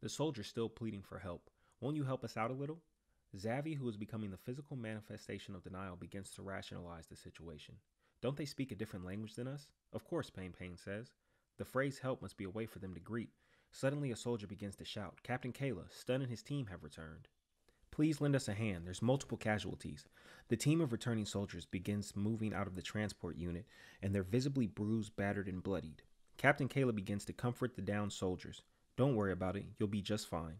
The soldier's still pleading for help. Won't you help us out a little? Zavi, who is becoming the physical manifestation of denial, begins to rationalize the situation. Don't they speak a different language than us? Of course, Pain says. The phrase help must be a way for them to greet. Suddenly, a soldier begins to shout. Captain Kayla, Stun and his team have returned. Please lend us a hand. There's multiple casualties. The team of returning soldiers begins moving out of the transport unit, and they're visibly bruised, battered, and bloodied. Captain Kayla begins to comfort the downed soldiers. Don't worry about it. You'll be just fine.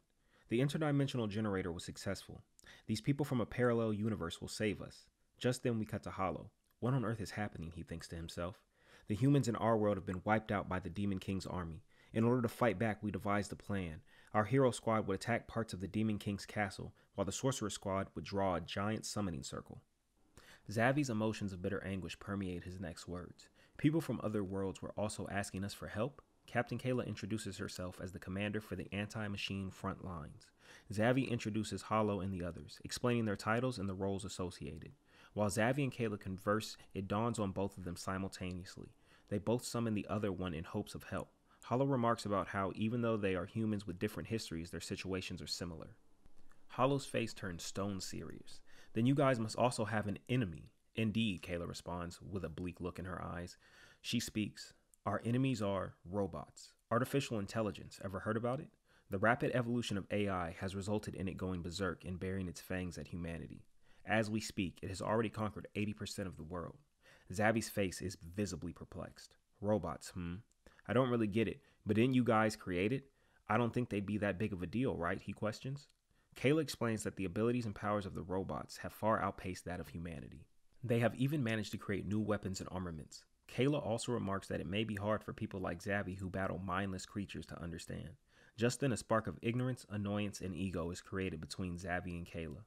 The interdimensional generator was successful. These people from a parallel universe will save us. Just then we cut to Hallow. What on earth is happening, he thinks to himself. The humans in our world have been wiped out by the Demon King's army. In order to fight back, we devised a plan. Our hero squad would attack parts of the Demon King's castle, while the sorcerer squad would draw a giant summoning circle. Zavi's emotions of bitter anguish permeate his next words. People from other worlds were also asking us for help? Captain Kayla introduces herself as the commander for the anti-machine front lines. Zavi introduces Hallow and the others, explaining their titles and the roles associated. While Zavi and Kayla converse, it dawns on both of them simultaneously. They both summon the other one in hopes of help. Hallow remarks about how, even though they are humans with different histories, their situations are similar. Hollow's face turns stone serious. Then you guys must also have an enemy. Indeed, Kayla responds, with a bleak look in her eyes. She speaks. Our enemies are robots. Artificial intelligence. Ever heard about it? The rapid evolution of AI has resulted in it going berserk and baring its fangs at humanity. As we speak, it has already conquered 80% of the world. Zavi's face is visibly perplexed. Robots, I don't really get it, but didn't you guys create it? I don't think they'd be that big of a deal, right? He questions. Kayla explains that the abilities and powers of the robots have far outpaced that of humanity. They have even managed to create new weapons and armaments. Kayla also remarks that it may be hard for people like Zavi who battle mindless creatures to understand. Just then, a spark of ignorance, annoyance, and ego is created between Zavi and Kayla.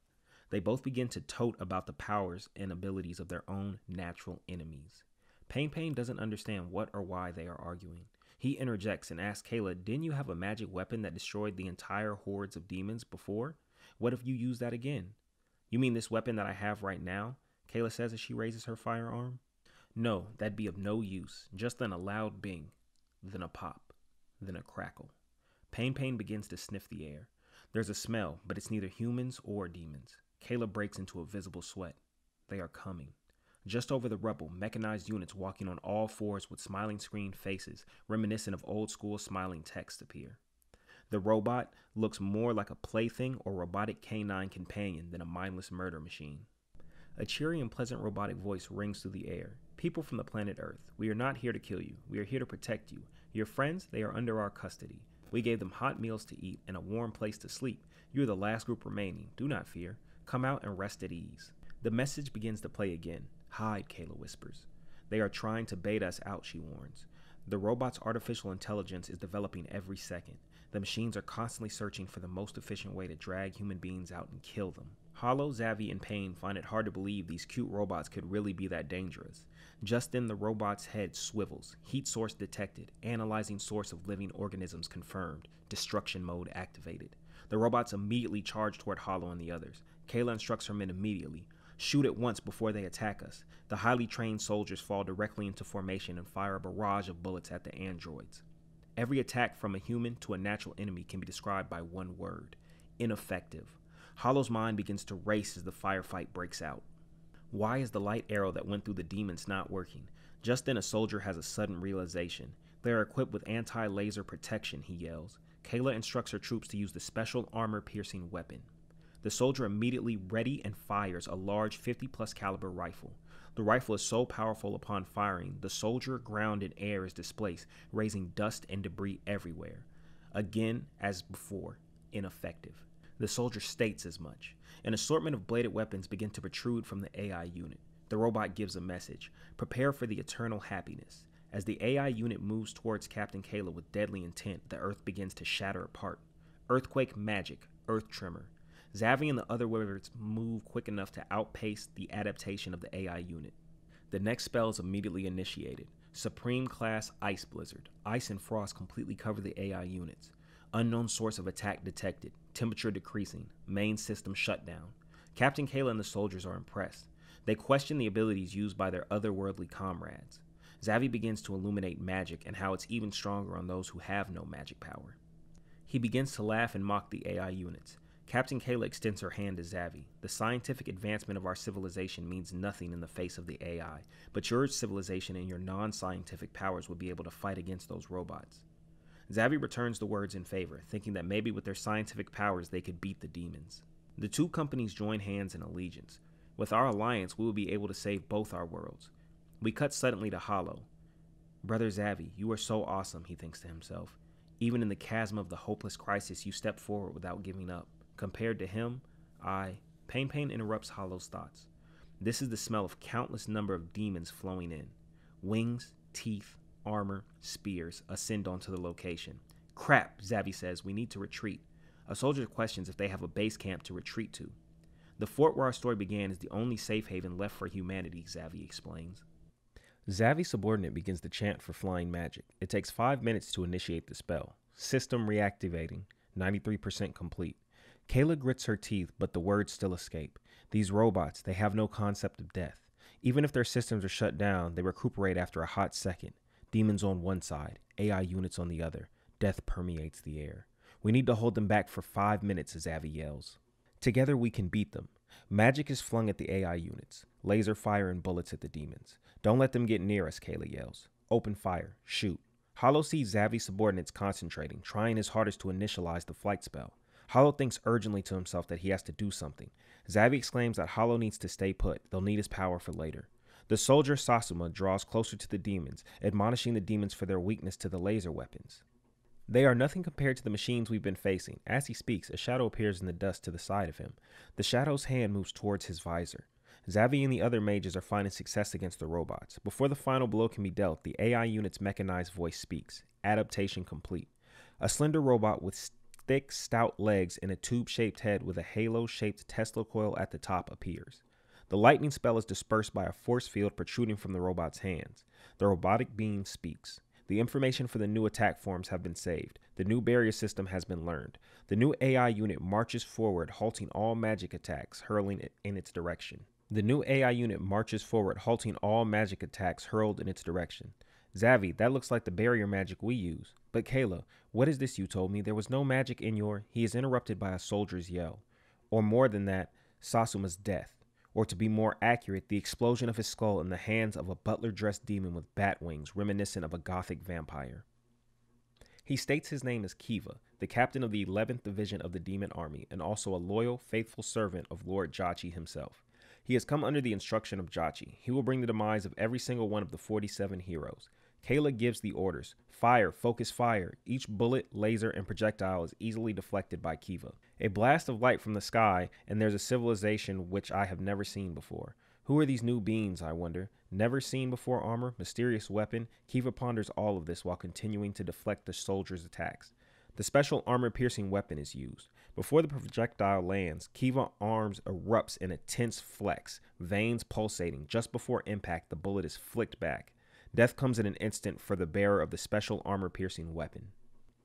They both begin to tote about the powers and abilities of their own natural enemies. Pain doesn't understand what or why they are arguing. He interjects and asks Kayla, didn't you have a magic weapon that destroyed the entire hordes of demons before? What if you use that again? You mean this weapon that I have right now? Kayla says as she raises her firearm. No, that'd be of no use. Just then a loud bing, then a pop, then a crackle. Pain begins to sniff the air. There's a smell, but it's neither humans or demons. Kayla breaks into a visible sweat. They are coming. Just over the rubble, mechanized units walking on all fours with smiling screen faces, reminiscent of old-school smiling text appear. The robot looks more like a plaything or robotic canine companion than a mindless murder machine. A cheery and pleasant robotic voice rings through the air. People from the planet Earth, we are not here to kill you. We are here to protect you. Your friends, they are under our custody. We gave them hot meals to eat and a warm place to sleep. You are the last group remaining. Do not fear. Come out and rest at ease. The message begins to play again. Hide, Kayla whispers. They are trying to bait us out, she warns. The robot's artificial intelligence is developing every second. The machines are constantly searching for the most efficient way to drag human beings out and kill them. Hallow, Zavi, and Pain find it hard to believe these cute robots could really be that dangerous. Just then, the robot's head swivels. Heat source detected. Analyzing source of living organisms confirmed. Destruction mode activated. The robots immediately charge toward Hallow and the others. Kayla instructs her men immediately. Shoot at once before they attack us. The highly trained soldiers fall directly into formation and fire a barrage of bullets at the androids. Every attack from a human to a natural enemy can be described by one word: ineffective. Hallow's mind begins to race as the firefight breaks out. Why is the light arrow that went through the demons not working? Just then a soldier has a sudden realization. They are equipped with anti-laser protection, he yells. Kayla instructs her troops to use the special armor-piercing weapon. The soldier immediately ready and fires a large 50-plus caliber rifle. The rifle is so powerful upon firing, the soldier, ground, and air is displaced, raising dust and debris everywhere. Again, as before, ineffective. The soldier states as much. An assortment of bladed weapons begin to protrude from the AI unit. The robot gives a message. Prepare for the eternal happiness. As the AI unit moves towards Captain Kayla with deadly intent, the earth begins to shatter apart. Earthquake magic, earth tremor. Zavi and the other wizards move quick enough to outpace the adaptation of the AI unit. The next spell is immediately initiated. Supreme Class Ice Blizzard. Ice and frost completely cover the AI units. Unknown source of attack detected. Temperature decreasing. Main system shut down. Captain Kayla and the soldiers are impressed. They question the abilities used by their otherworldly comrades. Zavi begins to illuminate magic and how it's even stronger on those who have no magic power. He begins to laugh and mock the AI units. Captain Kayla extends her hand to Zavi. The scientific advancement of our civilization means nothing in the face of the AI, but your civilization and your non-scientific powers will be able to fight against those robots. Zavi returns the words in favor, thinking that maybe with their scientific powers they could beat the demons. The two companies join hands in allegiance. With our alliance, we will be able to save both our worlds. We cut suddenly to Hallow. Brother Zavi, you are so awesome, he thinks to himself. Even in the chasm of the hopeless crisis, you step forward without giving up. Compared to him, Pain interrupts Hallow's thoughts. This is the smell of countless number of demons flowing in. Wings, teeth, armor, spears ascend onto the location. Crap, Zavi says, we need to retreat. A soldier questions if they have a base camp to retreat to. The fort where our story began is the only safe haven left for humanity, Zavi explains. Zavi's subordinate begins to chant for flying magic. It takes 5 minutes to initiate the spell. System reactivating, 93% complete. Kayla grits her teeth, but the words still escape. These robots, they have no concept of death. Even if their systems are shut down, they recuperate after a hot second. Demons on one side, AI units on the other. Death permeates the air. We need to hold them back for 5 minutes, Zavi yells. Together we can beat them. Magic is flung at the AI units. Laser fire and bullets at the demons. Don't let them get near us, Kayla yells. Open fire. Shoot. Hallow sees Zavi's subordinates concentrating, trying his hardest to initialize the flight spell. Hallow thinks urgently to himself that he has to do something. Zavi exclaims that Hallow needs to stay put. They'll need his power for later. The soldier Sasuma draws closer to the demons, admonishing the demons for their weakness to the laser weapons. They are nothing compared to the machines we've been facing. As he speaks, a shadow appears in the dust to the side of him. The shadow's hand moves towards his visor. Zavi and the other mages are finding success against the robots. Before the final blow can be dealt, the AI unit's mechanized voice speaks. Adaptation complete. A slender robot with thick, stout legs and a tube-shaped head with a halo-shaped Tesla coil at the top appears. The lightning spell is dispersed by a force field protruding from the robot's hands. The robotic being speaks. The information for the new attack forms have been saved. The new barrier system has been learned. The new AI unit marches forward, halting all magic attacks, hurling it in its direction. Hurled in its direction. Zavi, that looks like the barrier magic we use. But Kayla, what is this you told me? There was no magic in your... He is interrupted by a soldier's yell. Or more than that, Sasuma's death. Or to be more accurate, the explosion of his skull in the hands of a butler-dressed demon with bat wings, reminiscent of a gothic vampire. He states his name is Kiva, the captain of the 11th Division of the Demon Army, and also a loyal, faithful servant of Lord Jachi himself. He has come under the instruction of Jachi. He will bring the demise of every single one of the 47 heroes. Kayla gives the orders. Fire, focus fire. Each bullet, laser, and projectile is easily deflected by Kiva. A blast of light from the sky, and there's a civilization which I have never seen before. Who are these new beings, I wonder? Never seen before armor, mysterious weapon. Kiva ponders all of this while continuing to deflect the soldiers' attacks. The special armor-piercing weapon is used. Before the projectile lands, Kiva's arms erupts in a tense flex, veins pulsating. Just before impact, the bullet is flicked back. Death comes in an instant for the bearer of the special armor-piercing weapon.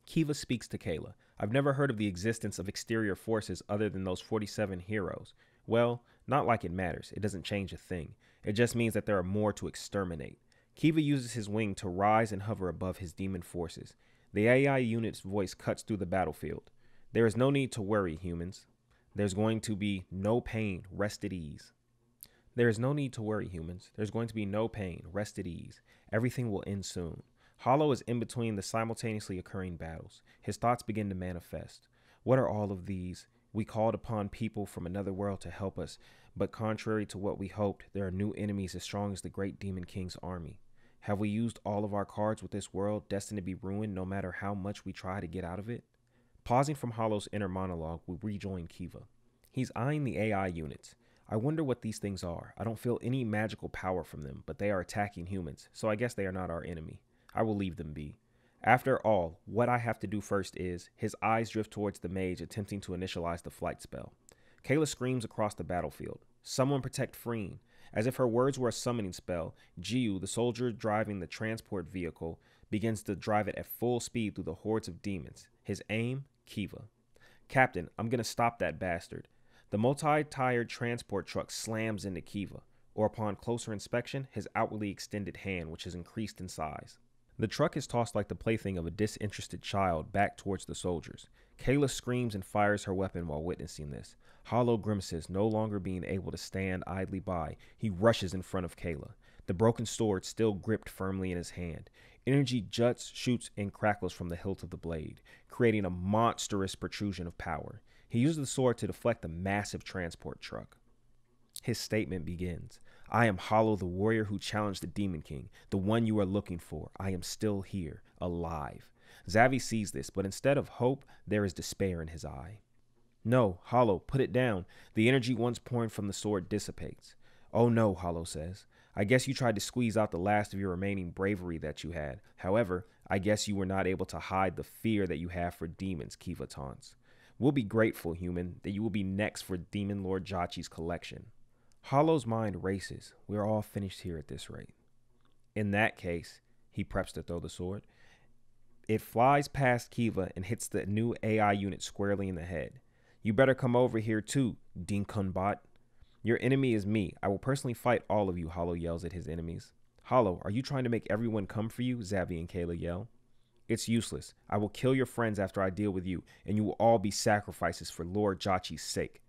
Kiva speaks to Kayla. I've never heard of the existence of exterior forces other than those 47 heroes. Well, not like it matters. It doesn't change a thing. It just means that there are more to exterminate. Kiva uses his wing to rise and hover above his demon forces. The AI unit's voice cuts through the battlefield. There is no need to worry, humans. There's going to be no pain. Rest at ease. There is no need to worry, humans. There's going to be no pain. Rest at ease. Everything will end soon. Hallow is in between the simultaneously occurring battles. His thoughts begin to manifest. What are all of these? We called upon people from another world to help us, but contrary to what we hoped, there are new enemies as strong as the great Demon King's army. Have we used all of our cards with this world, destined to be ruined no matter how much we try to get out of it? Pausing from Hallow's inner monologue, we rejoin Kiva. He's eyeing the AI units. I wonder what these things are. I don't feel any magical power from them, but they are attacking humans, so I guess they are not our enemy. I will leave them be. After all, what I have to do first is, his eyes drift towards the mage attempting to initialize the flight spell. Kayla screams across the battlefield. Someone protect Freen. As if her words were a summoning spell, Jiu, the soldier driving the transport vehicle, begins to drive it at full speed through the hordes of demons. His aim, Kiva. Captain, I'm gonna stop that bastard. The multi-tired transport truck slams into Kiva, or upon closer inspection, his outwardly extended hand, which has increased in size. The truck is tossed like the plaything of a disinterested child back towards the soldiers. Kayla screams and fires her weapon while witnessing this. Hallow grimaces, no longer being able to stand idly by. He rushes in front of Kayla, the broken sword still gripped firmly in his hand. Energy juts, shoots, and crackles from the hilt of the blade, creating a monstrous protrusion of power. He uses the sword to deflect the massive transport truck. His statement begins. I am Hallow, the warrior who challenged the Demon King, the one you are looking for. I am still here, alive. Zavi sees this, but instead of hope, there is despair in his eye. No, Hallow, put it down. The energy once pouring from the sword dissipates. Oh no, Hallow says. I guess you tried to squeeze out the last of your remaining bravery that you had. However, I guess you were not able to hide the fear that you have for demons, Kiva taunts. We'll be grateful, human, that you will be next for Demon Lord Jachi's collection. Hallow's mind races. We're all finished here at this rate. In that case, he preps to throw the sword. It flies past Kiva and hits the new AI unit squarely in the head. You better come over here too, Dinkun bot. Your enemy is me. I will personally fight all of you, Hallow yells at his enemies. Hallow, are you trying to make everyone come for you? Zavi and Kayla yell. It's useless. I will kill your friends after I deal with you, and you will all be sacrifices for Lord Jachi's sake.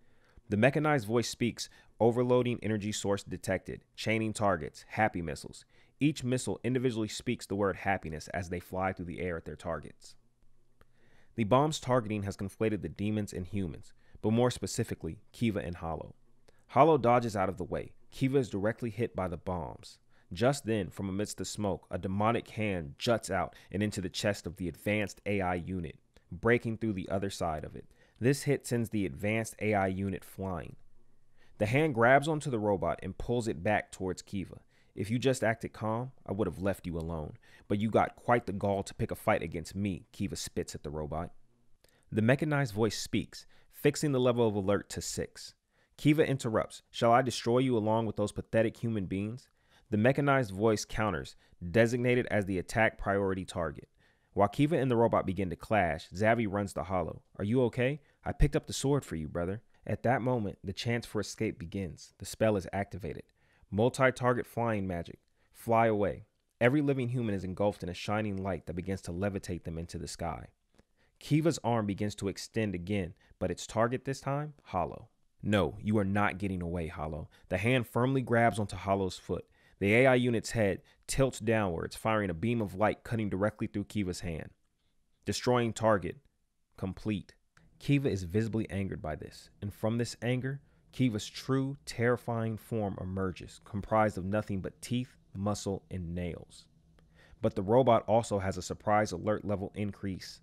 The mechanized voice speaks, overloading energy source detected, chaining targets, happy missiles. Each missile individually speaks the word happiness as they fly through the air at their targets. The bomb's targeting has conflated the demons and humans, but more specifically, Kiva and Hallow. Hallow dodges out of the way. Kiva is directly hit by the bombs. Just then, from amidst the smoke, a demonic hand juts out and into the chest of the advanced AI unit, breaking through the other side of it. This hit sends the advanced AI unit flying. The hand grabs onto the robot and pulls it back towards Kiva. If you just acted calm, I would have left you alone, but you got quite the gall to pick a fight against me, Kiva spits at the robot. The mechanized voice speaks, fixing the level of alert to 6. Kiva interrupts. Shall I destroy you along with those pathetic human beings? The mechanized voice counters, designated as the attack priority target. While Kiva and the robot begin to clash, Zavi runs to Hallow. Are you okay? I picked up the sword for you, brother. At that moment, the chance for escape begins. The spell is activated. Multi-target flying magic. Fly away. Every living human is engulfed in a shining light that begins to levitate them into the sky. Kiva's arm begins to extend again, but its target this time, Hallow. No, you are not getting away, Hallow. The hand firmly grabs onto Hallow's foot. The AI unit's head tilts downwards, firing a beam of light cutting directly through Kiva's hand. Destroying target. Complete. Kiva is visibly angered by this, and from this anger, Kiva's true, terrifying form emerges, comprised of nothing but teeth, muscle, and nails. But the robot also has a surprise alert level increase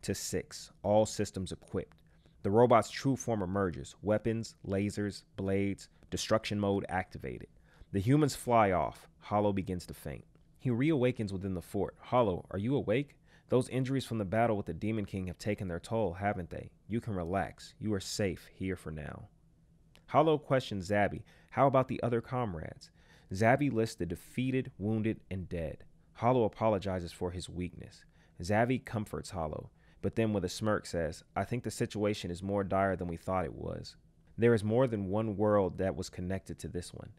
to 6, all systems equipped. The robot's true form emerges, weapons, lasers, blades, destruction mode activated. The humans fly off. Hallow begins to faint. He reawakens within the fort. Hallow, are you awake? Those injuries from the battle with the Demon King have taken their toll, haven't they? You can relax. You are safe here for now. Hallow questions Zabi. How about the other comrades? Zabi lists the defeated, wounded, and dead. Hallow apologizes for his weakness. Zabi comforts Hallow, but then with a smirk says, I think the situation is more dire than we thought it was. There is more than one world that was connected to this one.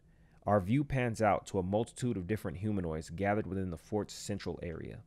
Our view pans out to a multitude of different humanoids gathered within the fort's central area.